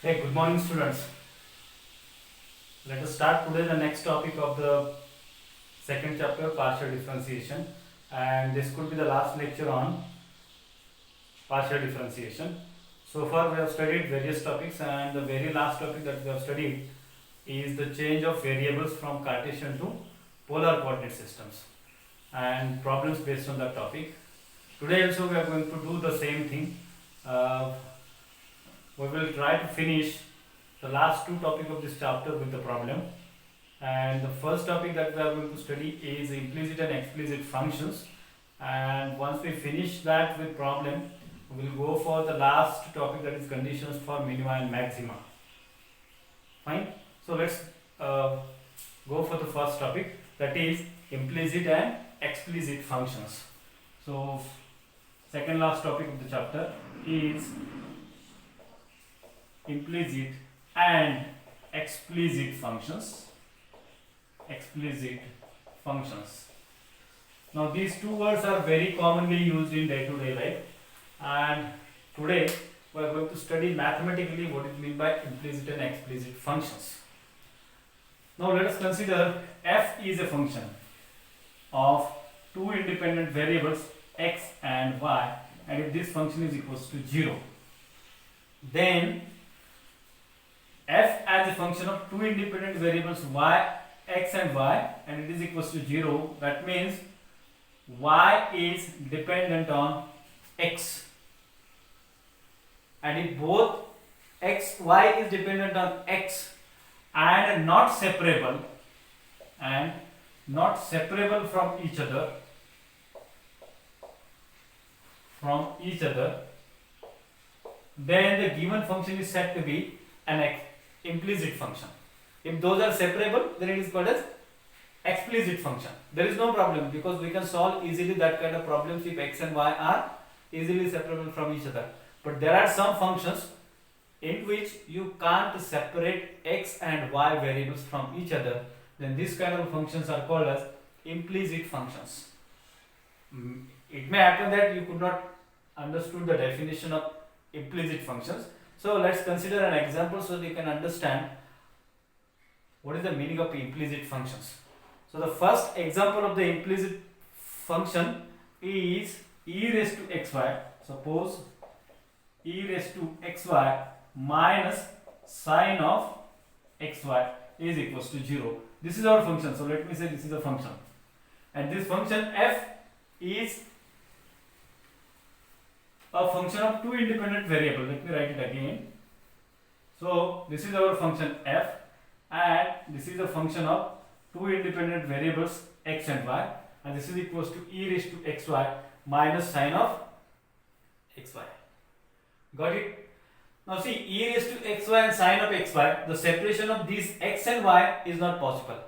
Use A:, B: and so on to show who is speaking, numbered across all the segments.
A: Hey, good morning, students. Let us start today the next topic of the second chapter, partial differentiation, and this could be the last lecture on partial differentiation. So far, we have studied various topics, and the very last topic that we have studied is the change of variables from Cartesian to polar coordinate systems and problems based on that topic. Today, also, we are going to do the same thing. We will try to finish the last two topics of this chapter with the problem, and the first topic that we are going to study is implicit and explicit functions, and once we finish that with problem we will go for the last topic, that is conditions for minima and maxima. Fine. So let's go for the first topic, that is implicit and explicit functions. So second last topic of the chapter is implicit and explicit functions. Now these two words are very commonly used in day-to-day life, and today we are going to study mathematically what it means by implicit and explicit functions. Now let us consider f is a function of two independent variables x and y, and if this function is equals to 0, then f as a function of two independent variables y, x and y, and it is equals to 0, that means y is dependent on x, and if both y is dependent on x and not separable from each other, then the given function is said to be an implicit function. If those are separable, then it is called as explicit function. There is no problem because we can solve easily that kind of problems if x and y are easily separable from each other. But there are some functions in which you can't separate x and y variables from each other, then these kind of functions are called as implicit functions. It may happen that you could not understood the definition of implicit functions. So let's consider an example so that you can understand what is the meaning of implicit functions. So the first example of the implicit function is e raised to xy. Suppose e raised to xy minus sine of xy is equals to 0. This is our function. So let me say this is a function, and this function f is a function of two independent variables. Let me write it again. So this is our function f, and this is a function of two independent variables x and y, and this is equals to e raised to xy minus sine of xy. Got it? Now see, e raised to xy and sine of xy, the separation of these x and y is not possible.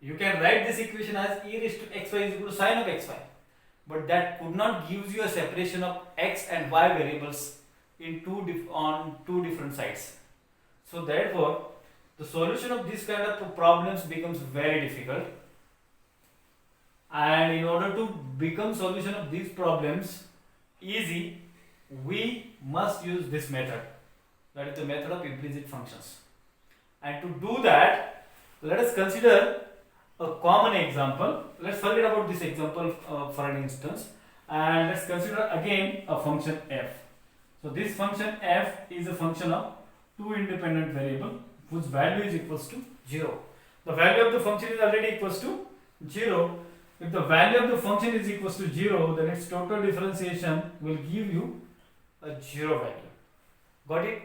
A: You can write this equation as e raised to xy is equal to sine of xy, but that could not give you a separation of x and y variables in on two different sides. So therefore, the solution of this kind of problems becomes very difficult, and in order to become solution of these problems easy, we must use this method, that is the method of implicit functions. And to do that, let us consider a common example. Let's forget about this example for an instance, and let's consider again a function f. So this function f is a function of two independent variables whose value is equals to 0. The value of the function is already equals to 0. If the value of the function is equals to 0, then its total differentiation will give you a 0 value. Got it?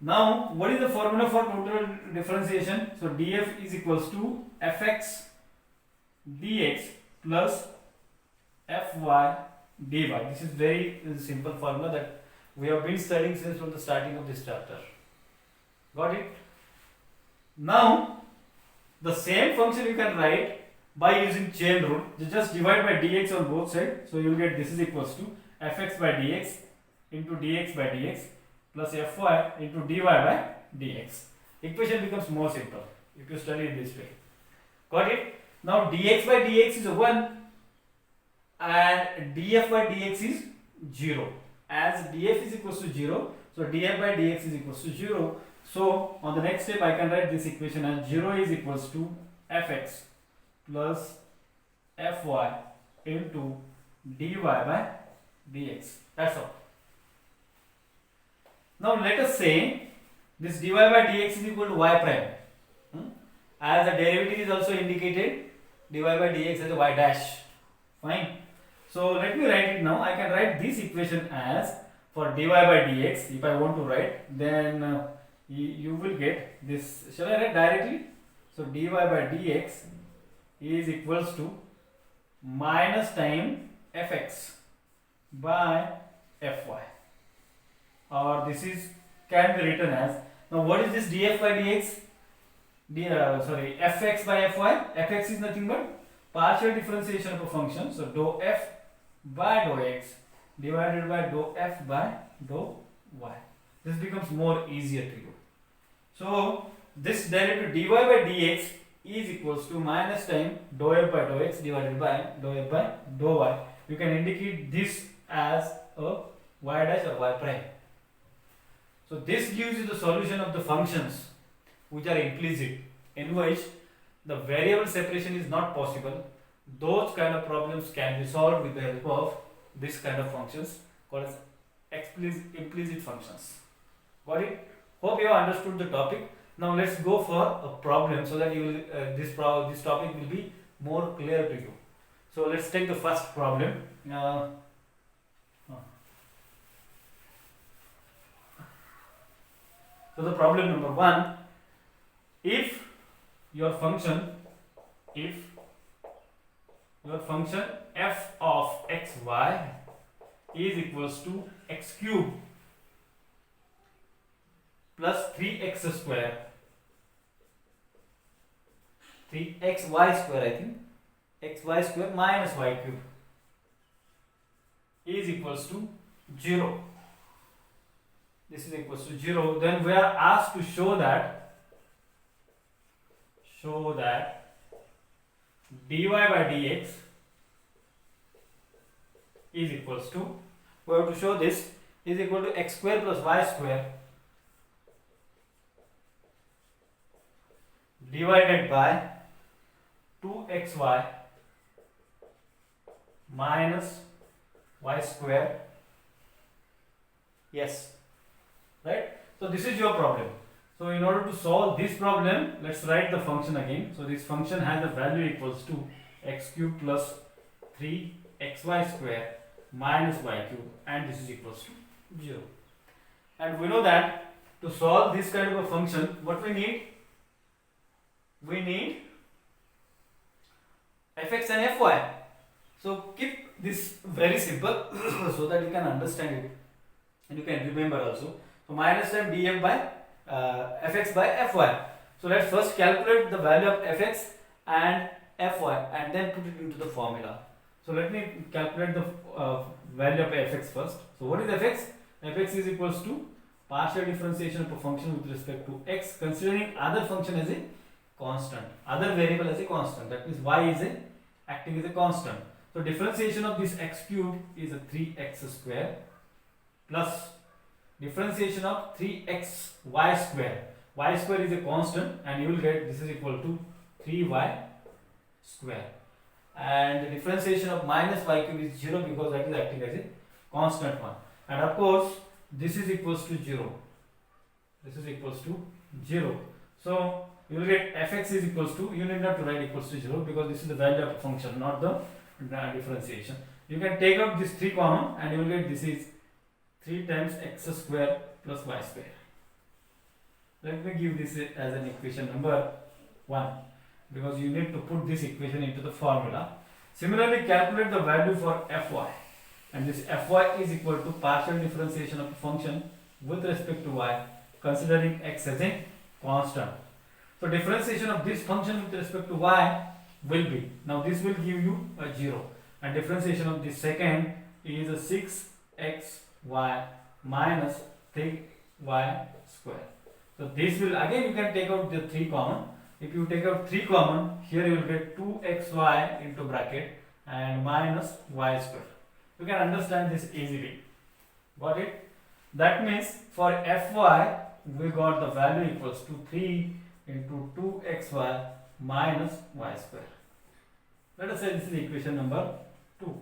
A: Now, what is the formula for total differentiation? So df is equals to fx dx plus fy dy. This is very simple formula that we have been studying since from the starting of this chapter. Got it? Now, the same function you can write by using chain rule. You just divide by dx on both sides. So you will get this is equals to fx by dx into dx by dx plus fy into dy by dx. Equation becomes more simple if you study in this way. Got it? Now dx by dx is 1 and df by dx is 0. As df is equals to 0, so df by dx is equals to 0. So on the next step I can write this equation as 0 is equals to fx plus fy into dy by dx. That's all. Now let us say this dy by dx is equal to y prime. As the derivative is also indicated, dy by dx as a y dash. Fine. So let me write it now. I can write this equation as, for dy by dx, if I want to write, then you will get this. Shall I write directly? So dy by dx is equals to minus time fx by fy, or this is can be written as, now what is this df by dx? Fx by fy. Fx is nothing but partial differentiation of a function. So dou f by dou x divided by dou f by dou y. This becomes more easier to you. So this derivative dy by dx is equals to minus time dou f by dou x divided by dou f by dou y. You can indicate this as a y dash or y prime. So this gives you the solution of the functions which are implicit, in which the variable separation is not possible. Those kind of problems can be solved with the help of this kind of functions called as implicit functions. Got it? Hope you have understood the topic. Now let's go for a problem so that you will this topic will be more clear to you. So let's take the first problem. So the problem number 1, if your function f of xy is equals to x cube plus 3x square, 3xy square, I think, xy square minus y cube is equals to 0. This is equals to 0. Then we are asked to show that dy by dx is equals to, we have to show this is equal to x square plus y square divided by 2xy minus y square. Yes, right? So this is your problem. So in order to solve this problem, let's write the function again. So this function has a value equals to x cube plus 3xy square minus y cube, and this is equals to 0. And we know that to solve this kind of a function, what we need? We need fx and fy. So keep this very simple so that you can understand it and you can remember also. So minus time df by fx by fy. So let's first calculate the value of fx and fy and then put it into the formula. So let me calculate the value of fx first. So what is fx? Fx is equals to partial differentiation of a function with respect to x, considering other function as a constant, other variable as a constant. That means y is acting as a constant. So differentiation of this x cube is a 3x square plus differentiation of 3xy square. Y square is a constant and you will get this is equal to 3y square. And the differentiation of minus y cube is 0 because that is acting as a constant one. And of course this is equals to 0. This is equals to 0. So you will get fx is equals to, you need not to write equals to 0 because this is the value of a function, not the differentiation. You can take out this 3 common and you will get this is 3 times x square plus y square. Let me give this as an equation number 1 because you need to put this equation into the formula. Similarly, calculate the value for fy, and this fy is equal to partial differentiation of a function with respect to y, considering x as a constant. So differentiation of this function with respect to y will be, now this will give you a 0, and differentiation of the second is a 6xy minus 3y square. So this will, again you can take out the 3 common. If you take out 3 common, here you will get 2xy into bracket and minus y square. You can understand this easily. Got it? That means for fy we got the value equals to 3 into 2xy minus y square. Let us say this is equation number 2.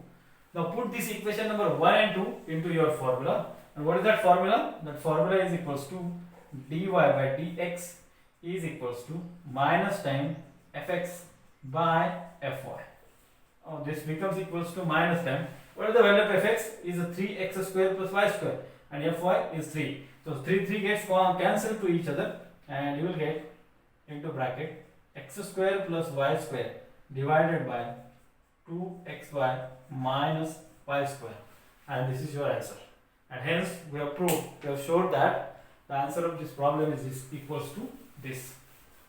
A: Now put this equation number 1 and 2 into your formula. And what is that formula? That formula is equals to dy by dx is equals to minus time fx by fy. Oh, this becomes equals to minus time. What is the value of fx? Is a 3x square plus y square, and fy is 3. So 3 gets cancelled to each other, and you will get into bracket x square plus y square divided by 2xy minus y square, and this is your answer. And hence we have proved, we have showed that the answer of this problem is equals to this.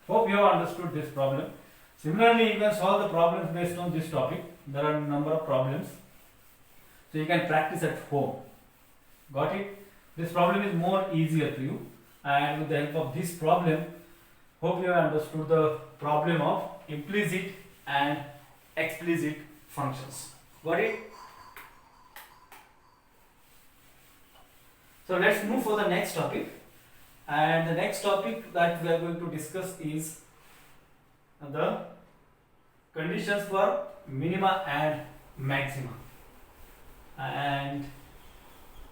A: Hope you have understood this problem. Similarly, you can solve the problems based on this topic. There are a number of problems, so you can practice at home. Got it? This problem is more easier to you, and with the help of this problem, hope you have understood the problem of implicit and explicit functions. Got it? So let's move for the next topic, and the next topic that we are going to discuss is the conditions for minima and maxima. And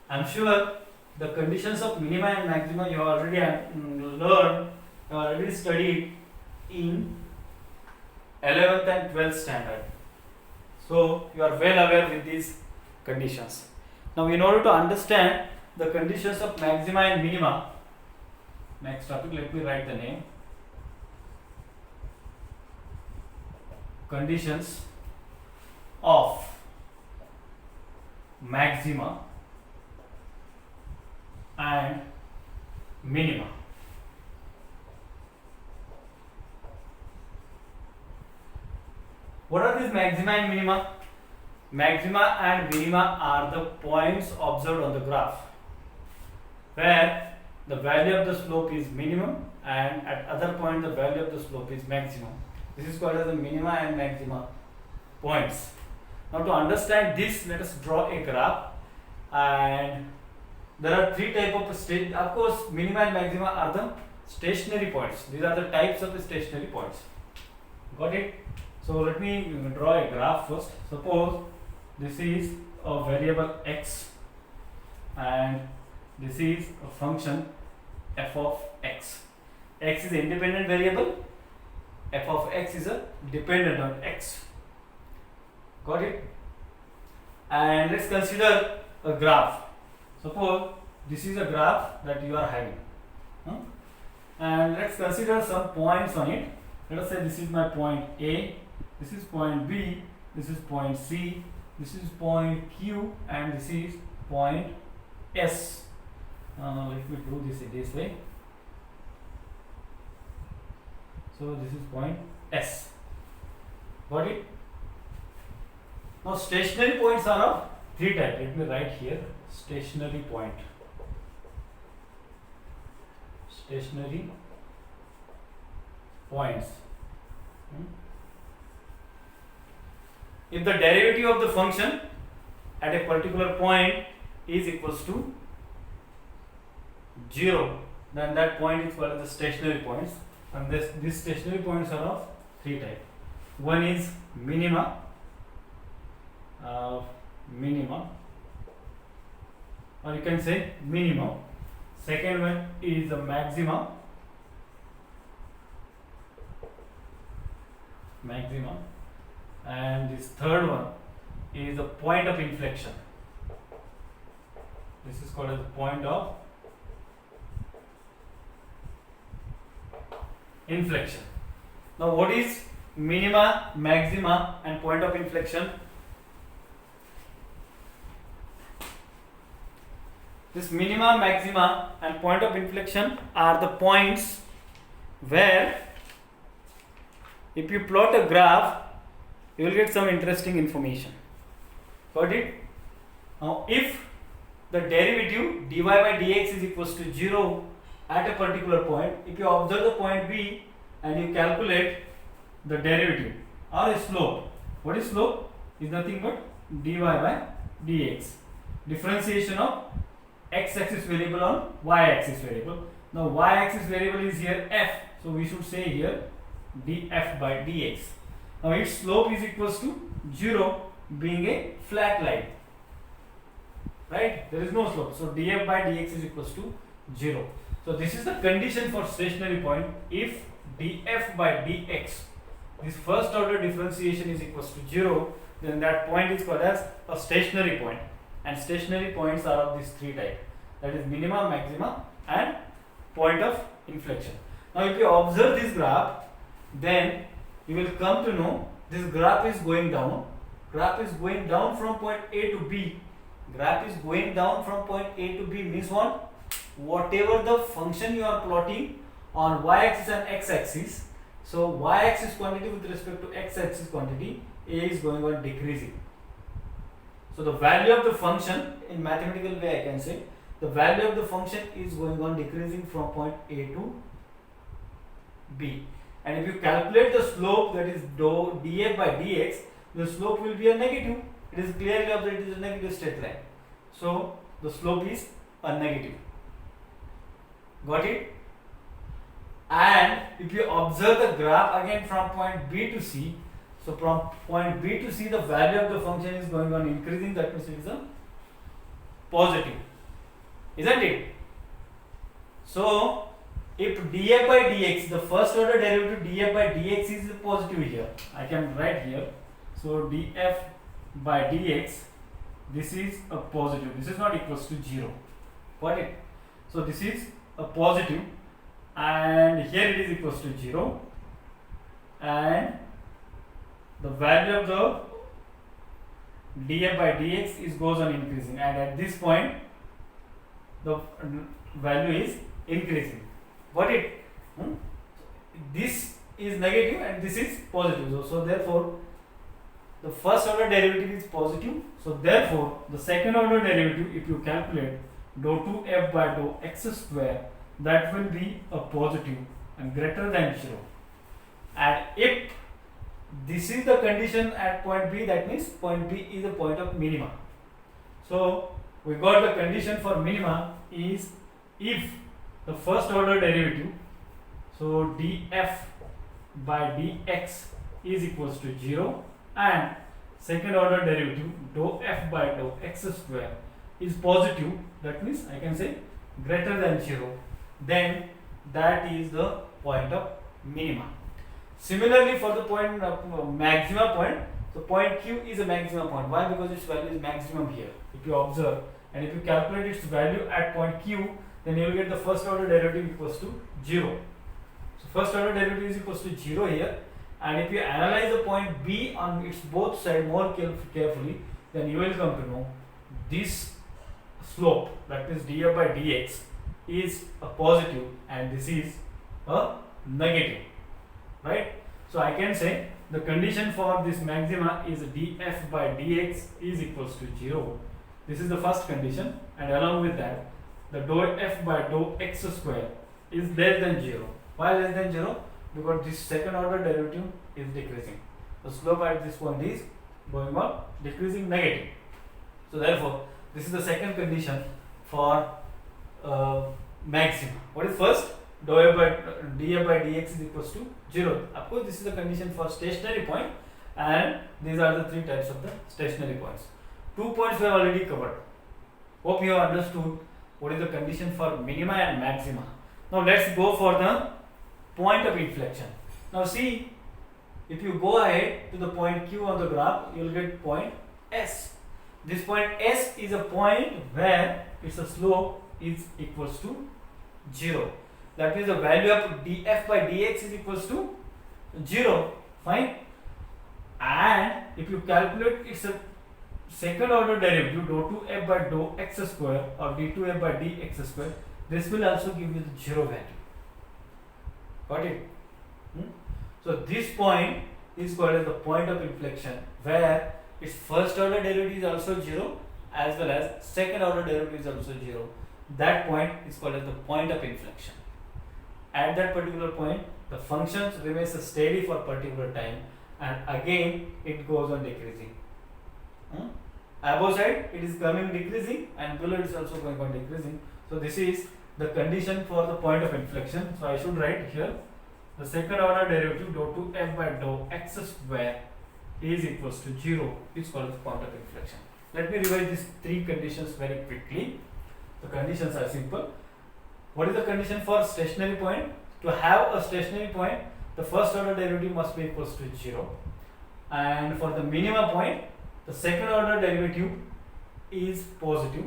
A: I'm sure the conditions of minima and maxima you have already learned, you have already studied in 11th and 12th standard. So you are well aware with these conditions. Now in order to understand the conditions of maxima and minima, next topic, let me write the name. Conditions of maxima and minima. What are these maxima and minima? Maxima and minima are the points observed on the graph where the value of the slope is minimum and at other point the value of the slope is maximum. This is called as the minima and maxima points. Now to understand this, let us draw a graph, and there are three types of of course minima and maxima are the stationary points. These are the types of the stationary points. Got it? So let me draw a graph first. Suppose this is a variable x and this is a function f of x. X is an independent variable, f of x is a dependent on x. Got it? And let's consider a graph. Suppose this is a graph that you are having, and let's consider some points on it. Let us say this is my point A, this is point B, this is point C, this is point Q, and this is point S. Let me do this in this way. So this is point S. Got it? Now stationary points are of three types. Let me write here stationary point. Stationary points. If the derivative of the function at a particular point is equals to 0, then that point is called as the stationary points. And these stationary points are of three types. One is minima, or you can say minimum. Second one is the maxima, and this third one is the point of inflection. This is called as the point of inflection. Now what is minima, maxima and point of inflection? This minima, maxima and point of inflection are the points where if you plot a graph, you will get some interesting information. Got it? Now if the derivative dy by dx is equals to 0 at a particular point, if you observe the point B and you calculate the derivative or a slope, what is slope? Is nothing but dy by dx. Differentiation of x-axis variable on y-axis variable. Now y-axis variable is here f, so we should say here df by dx. Now its slope is equals to 0, being a flat line, right? There is no slope, so df by dx is equals to 0. So this is the condition for stationary point. If df by dx, this first order differentiation, is equals to 0, then that point is called as a stationary point. And stationary points are of these three types, that is minima, maxima and point of inflection. Now if you observe this graph, then you will come to know this graph is going down. Graph is going down from point A to B. Graph is going down from point A to B means what? Whatever the function you are plotting on y-axis and x-axis, so y-axis quantity with respect to x-axis quantity, A is going on decreasing. So the value of the function, in mathematical way I can say, the value of the function is going on decreasing from point A to B. And if you calculate the slope, that is df by dx, the slope will be a negative. It is clearly observed it is a negative straight line. So the slope is a negative. Got it? And if you observe the graph again from point B to C, so from point B to C the value of the function is going on increasing, that means it is a positive, isn't it? So if df by dx, the first order derivative df by dx is positive here, I can write here. So df by dx, this is a positive, this is not equals to 0. Got it? So this is a positive and here it is equals to 0, and the value of the df by dx is goes on increasing, and at this point the value is increasing. Got it? This is negative and this is positive. So therefore the first order derivative is positive. So therefore the second order derivative, if you calculate dou 2f by dou x square, that will be a positive and greater than 0. And if this is the condition at point B, that means point B is a point of minima. So we got the condition for minima is if the first order derivative, so df by dx is equals to 0, and second order derivative dou f by dou x square is positive, that means I can say greater than 0, then that is the point of minima. Similarly for the point of maxima point, so point Q is a maxima point. Why? Because its value is maximum here, if you observe, and if you calculate its value at point Q, then you will get the first order derivative equals to 0. So first order derivative is equals to 0 here, and if you analyze the point B on its both sides more carefully, then you will come to know this slope, that is df by dx, is a positive and this is a negative, right? So I can say the condition for this maxima is df by dx is equals to 0. This is the first condition, and along with that the dou f by dou x square is less than 0. Why less than 0? Because this second order derivative is decreasing. The slope at this point is going on decreasing, negative. So therefore this is the second condition for maxima. What is first? Df by dx is equals to 0. Of course this is the condition for stationary point, and these are the three types of the stationary points. 2 points we have already covered. Hope you have understood what is the condition for minima and maxima. Now let's go for the point of inflection. Now see, if you go ahead to the point Q on the graph, you will get point S. This point S is a point where its slope is equals to 0. That means the value of df by dx is equals to 0. Fine. And if you calculate its second order derivative dou 2f by dou x square or d2f by dx square, this will also give you the 0 value. Got it? So this point is called as the point of inflection, where its first order derivative is also 0 as well as second order derivative is also 0. That point is called as the point of inflection. At that particular point, the function remains steady for a particular time, and again it goes on decreasing. Above side it is coming decreasing, and below it is also going on decreasing. So this is the condition for the point of inflection. So I should write here the second order derivative dou 2f by dou x square is equals to 0 is called the point of inflection. Let me revise these three conditions very quickly. The conditions are simple. What is the condition for stationary point? To have a stationary point, the first order derivative must be equals to 0, and for the minima point, the second order derivative is positive.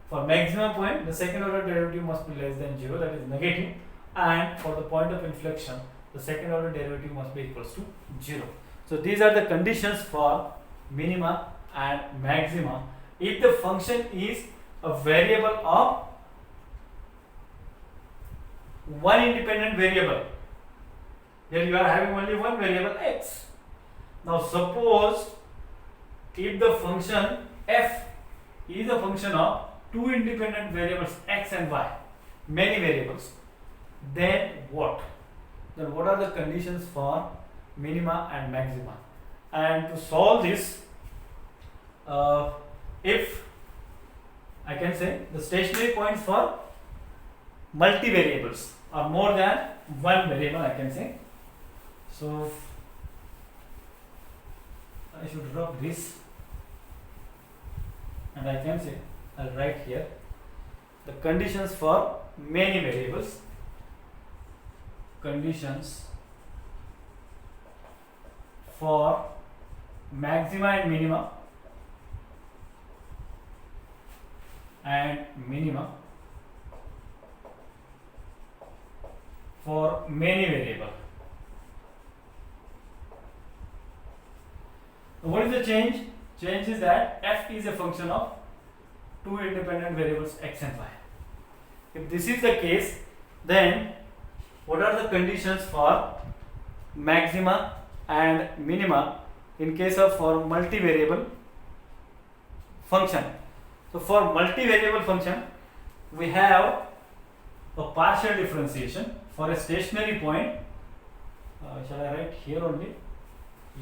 A: For maximum point, the second order derivative must be less than 0, that is negative, and for the point of inflection, the second order derivative must be equals to 0. So these are the conditions for minima and maxima if the function is a variable of one independent variable. Here you are having only one variable x. Now suppose if the function f is a function of two independent variables x and y, many variables, then what? Then what are the conditions for minima and maxima? And to solve this, if I can say the stationary points for multivariables or more than one variable, I can say. So I should drop this, and I can say I'll write here the conditions for many variables. Conditions for maxima and minima and minima for many variable. What is the change? Change is that f is a function of two independent variables x and y. If this is the case, then what are the conditions for maxima and minima in case of for multivariable function? So for multivariable function, we have a partial differentiation for a stationary point. Shall I write here only?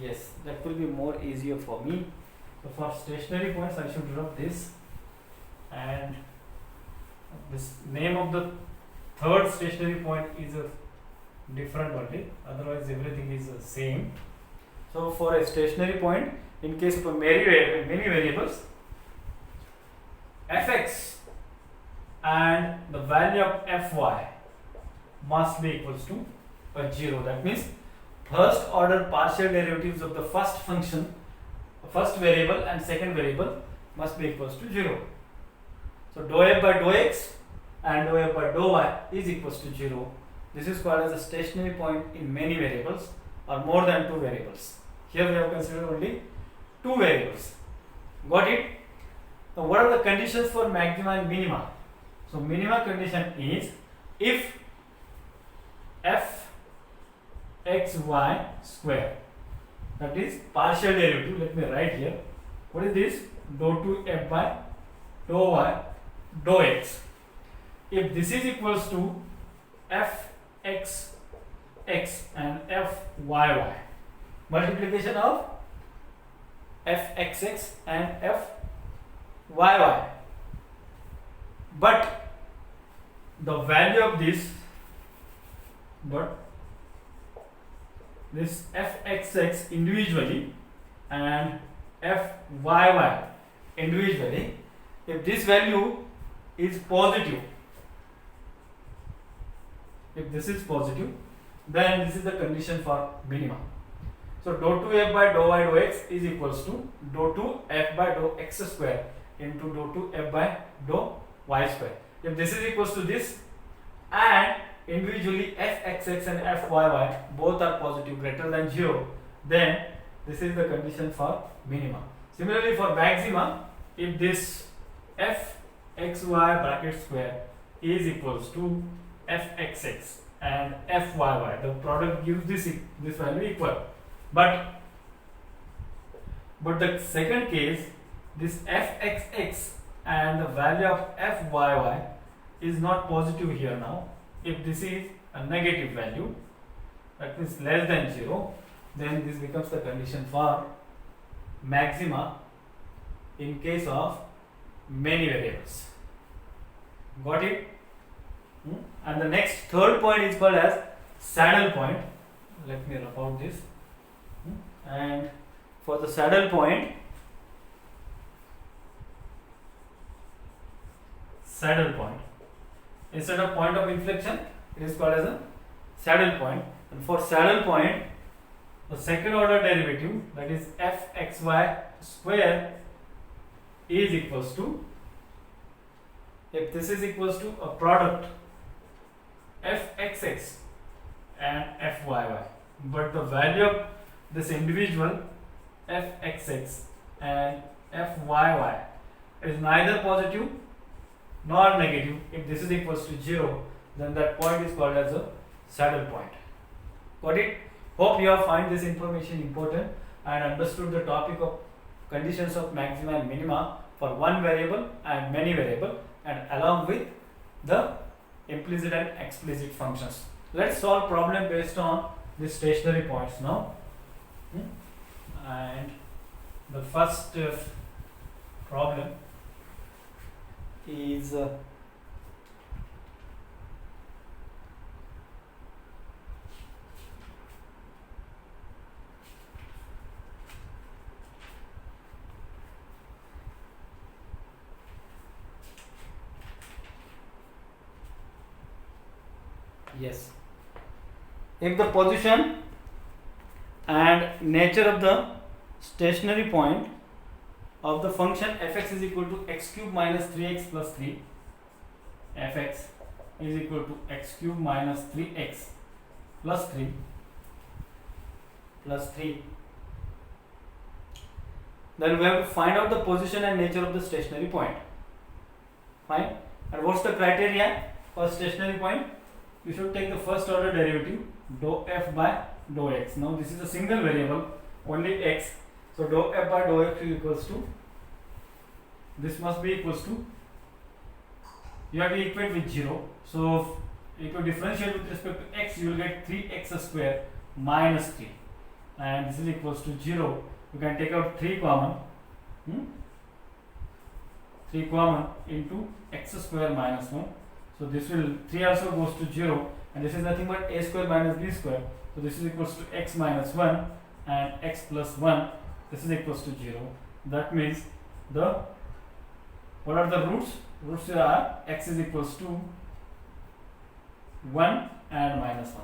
A: Yes, that will be more easier for me. So for stationary points, I should drop this, and this name of the third stationary point is a different only, otherwise everything is the same. So for a stationary point, in case of many variables, fx and the value of fy must be equals to a 0. That means first order partial derivatives of the first function, first variable and second variable must be equals to 0. So dou f by dou x and dou f by dou y is equals to 0. This is called as a stationary point in many variables or more than two variables. Here we have considered only two variables. Got it? Now what are the conditions for maxima and minima? So minima condition is if f x y square, that is partial derivative. Let me write here. What is this? Dou 2f by dou y dou x. If this is equals to f x x and f y y, multiplication of f x x and f y y, but the value of this fxx individually and fyy individually, if this value is positive, if this is positive, then this is the condition for minima. So dou 2f by dou y dou x is equals to dou 2f by dou x square into dou 2f by dou y square. If this is equals to this and individually fxx and fyy both are positive greater than 0, then this is the condition for minima. Similarly for maxima, if this fxy bracket square is equals to fxx and fyy, the product gives this value equal, but the second case, this fxx and the value of fyy is not positive here now. If this is a negative value, that means less than 0, then this becomes the condition for maxima in case of many variables. Got it? And the next third point is called as saddle point. Let me rub out this. And for the saddle point, instead of point of inflection, it is called as a saddle point. And for saddle point, the second order derivative, that is fxy square, is equals to, if this is equals to a product fxx and fyy, but the value of this individual fxx and fyy is neither positive nor negative. If this is equals to 0, then that point is called as a saddle point. Got it? Hope you have found this information important and understood the topic of conditions of maxima and minima for one variable and many variable, and along with the implicit and explicit functions. Let's solve problem based on the stationary points now. And the first problem is yes, if the position and nature of the stationary point of the function fx is equal to x cube minus 3x plus 3, fx is equal to x cube minus 3x plus 3, then we have to find out the position and nature of the stationary point. Fine. And what's the criteria for stationary point? You should take the first order derivative dou f by dou x. Now this is a single variable, only x. So dou f by dou x is equals to, this must be equals to, you have to equate with 0. So if you differentiate with respect to x, you will get 3x square minus 3, and this is equals to 0. You can take out 3 common, 3 common into x square minus 1. So this will, 3 also goes to 0, and this is nothing but a square minus b square. So this is equals to x minus 1 and x plus 1. This is equals to 0. That means the, what are the roots? Roots are x is equals to 1 and minus 1.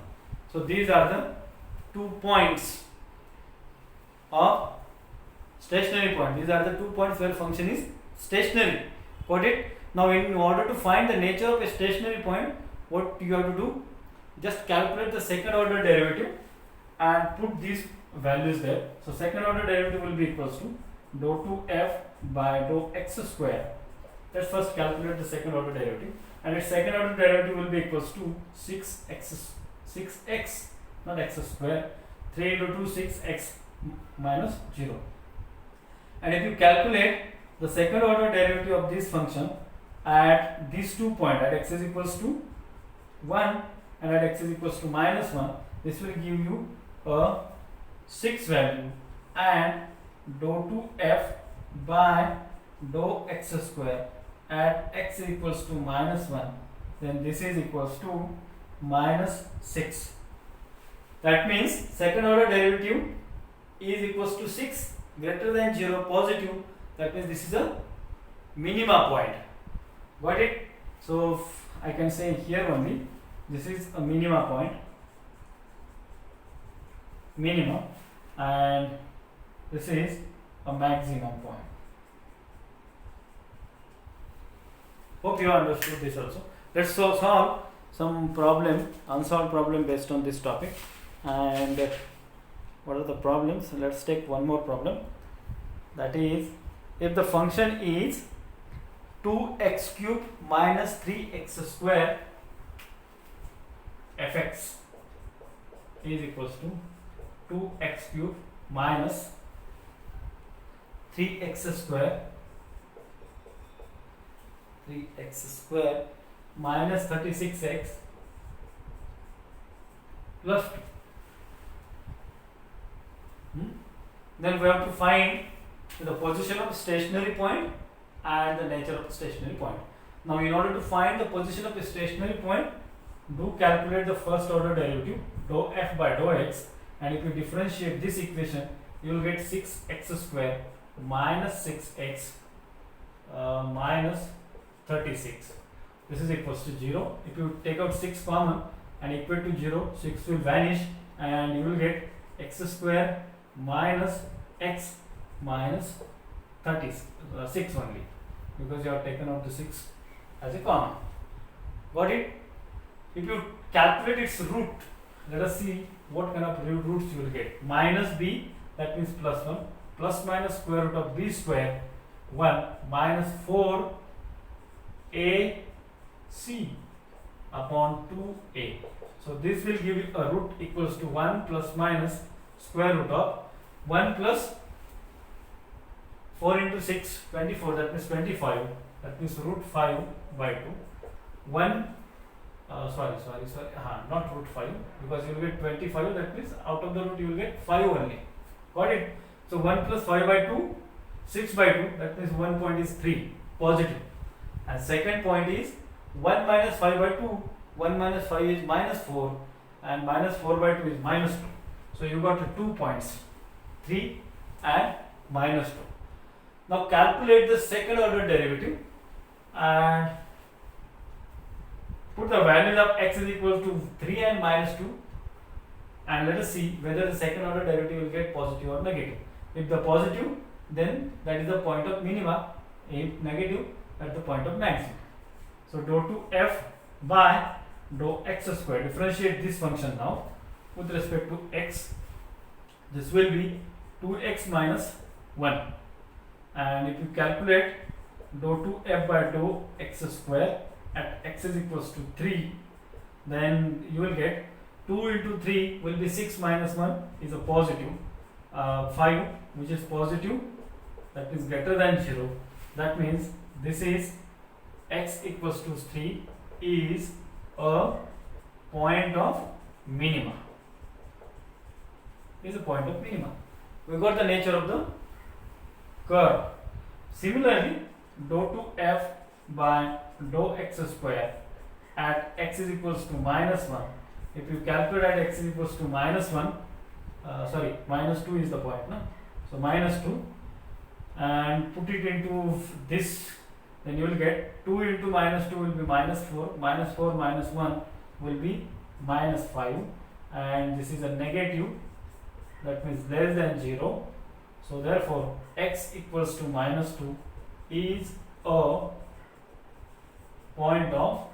A: So these are the 2 points of stationary point. These are the 2 points where function is stationary. Got it? Now in order to find the nature of a stationary point, what you have to do? Just calculate the second order derivative and put these values there. So second order derivative will be equals to dou 2f by dou x square. Let's first calculate the second order derivative, and its second order derivative will be equals to 6x, not x square, 3 into 2, 6x minus 0. And if you calculate the second order derivative of this function at these 2 points, at x is equals to 1 and at x is equals to minus 1, this will give you a 6 value, and dou 2f by dou x square at x is equals to minus 1, then this is equals to minus 6. That means second order derivative is equals to 6, greater than 0, positive. That means this is a minima point. Got it? So I can say here only, this is a minima point, minimum, and this is a maximum point. Hope you understood this also. Let's solve some problem, unsolved problem based on this topic. And what are the problems? Let's take one more problem. That is, if the function is 2x cube minus 3x square, fx is equals to 2x cube minus 3x square minus 36x plus 2. Then we have to find the position of stationary point and the nature of the stationary point. Now in order to find the position of a stationary point, do calculate the first order derivative dou f by dou x, and if you differentiate this equation, you will get 6x square minus 6x minus 36. This is equals to 0. If you take out 6 common and equal to 0, 6 will vanish and you will get x square minus x minus 36 only, because you have taken out the 6 as a common. Got it? If you calculate its root, let us see what kind of roots you will get. Minus b, that means plus 1, plus minus square root of b square 1 minus 4 a c upon 2a. So this will give you a root equals to 1 plus minus square root of 1 plus 4 into 6, 24, that means 25, that means root 5 by 2. 1 not root 5, because you will get 25, that means out of the root you will get 5 only. Got it? So 1 plus 5 by 2, 6 by 2, that means 1 point is 3, positive. And second point is 1 minus 5 by 2, 1 minus 5 is minus 4, and minus 4 by 2 is minus 2. So you got 2 points, 3 and minus 2. Now calculate the second order derivative and put the values of x is equal to 3 and minus 2, and let us see whether the second order derivative will get positive or negative. If the positive, then that is the point of minima. If negative, that is the point of maximum. So dou 2f by dou x square. Differentiate this function now with respect to x. This will be 2x minus 1, and if you calculate dou 2f by dou x square at x is equals to 3, then you will get 2 into 3 will be 6 minus 1 is a positive, 5 which is positive, that is greater than 0. That means this is x equals to 3 is a point of minima. Is a point of minima. We got the nature of the curve. Similarly, dou 2f by dou x square at x is equals to minus 1. If you calculate at x is equals to minus 1, minus 2 is the point, no? So minus 2, and put it into this, then you will get 2 into minus 2 will be minus 4, minus 4 minus 1 will be minus 5, and this is a negative, that means less than 0. So therefore x equals to minus 2 is a point of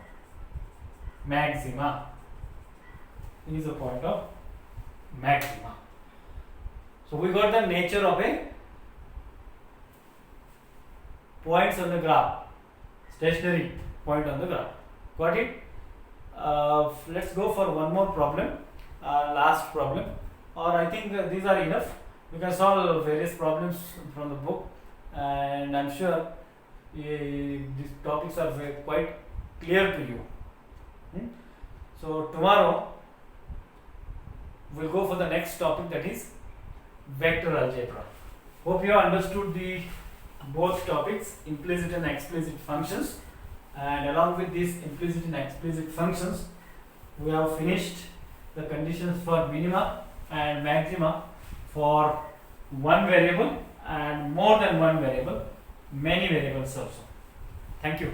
A: maxima. Is a point of maxima. So we got the nature of a points on the graph, stationary point on the graph. Got it? Let's go for one more problem, last problem, or I think these are enough. You can solve various problems from the book, and I'm sure these topics are quite clear to you. So tomorrow we'll go for the next topic, that is vector algebra. Hope you have understood the both topics, implicit and explicit functions, and along with these implicit and explicit functions we have finished the conditions for minima and maxima for one variable and more than one variable, many variables also. Thank you.